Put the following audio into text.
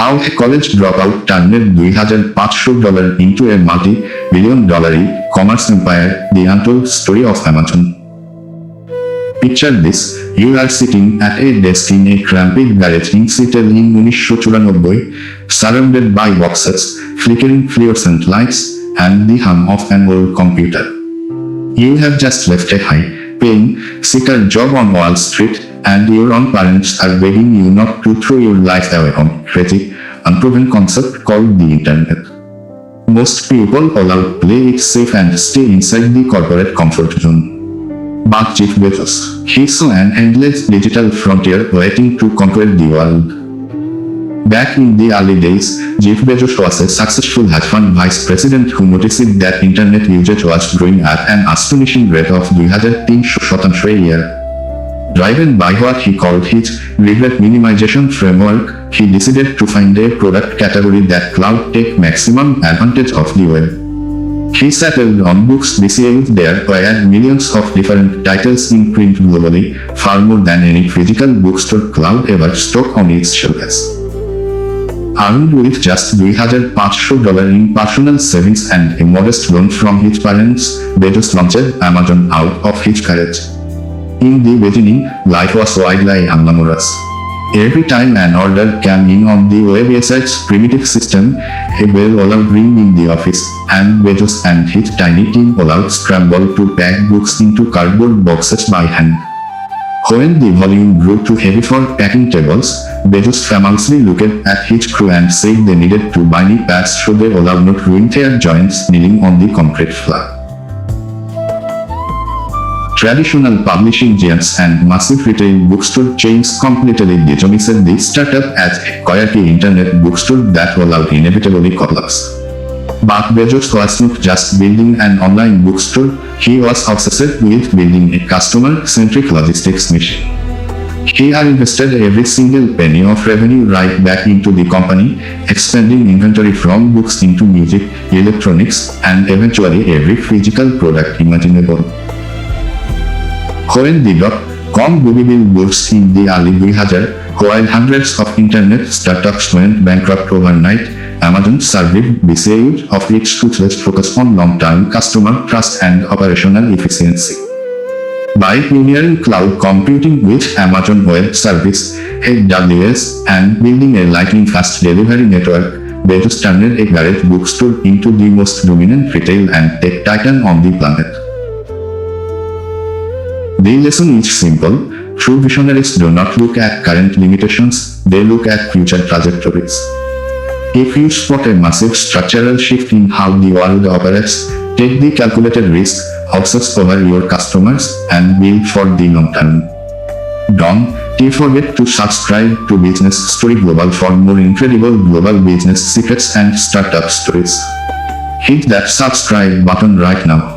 How a college dropout turned $2,500 into a multi-billion-dollar e-commerce empire, the untold story of Amazon. Picture this, you are sitting at a desk in a cramped garage in Seattle in 1994, surrounded by boxes, flickering fluorescent lights, and the hum of an old computer. You have just left a high-paying, secure job on Wall Street, and your own parents are begging you not to throw your life away on a crazy, unproven concept called the internet. Most people allow play it safe and stay inside the corporate comfort zone. But Jeff Bezos, he saw an endless digital frontier waiting to conquer the world. Back in the early days, Jeff Bezos was a successful hedge fund vice president who noticed that internet usage was growing at an astonishing rate of 2,300% a year. Driven by what he called his regret minimization framework, he decided to find a product category that cloud take maximum advantage of the web. He settled on books. There were millions of different titles in print globally, far more than any physical bookstore cloud ever stock on its shelves. Armed with just $2,500 in personal savings and a modest loan from his parents, Bezos launched Amazon out of his garage. In the beginning, life was wildly unglamorous. Every time an order came in on the website's primitive system, a bell allowed ring in the office, and Bezos and his tiny team allowed scramble to pack books into cardboard boxes by hand. When the volume grew too heavy for packing tables, Bezos famously looked at his crew and said they needed to buy knee pads so they allowed not ruin their joints kneeling on the concrete floor. Traditional publishing giants and massive retail bookstore chains completely dismissed the startup as a quirky internet bookstore that allowed inevitably collapse. But Bezos was not just building an online bookstore, he was obsessed with building a customer-centric logistics machine. He had invested every single penny of revenue right back into the company, expanding inventory from books into music, electronics, and eventually every physical product imaginable. When the dot-com boom burst in the early 2000s, while hundreds of internet startups went bankrupt overnight, Amazon survived because of its ruthless focus on long-term customer trust and operational efficiency. By pioneering cloud computing with Amazon Web Service (AWS) and building a lightning-fast delivery network, Bezos turned a garage bookstore into the most dominant retail and tech titan on the planet. The lesson is simple. True visionaries do not look at current limitations, they look at future trajectories. If you spot a massive structural shift in how the world operates, take the calculated risk, obsess over your customers, and build for the long term. Don't forget to subscribe to Business Story Global for more incredible global business secrets and startup stories. Hit that subscribe button right now.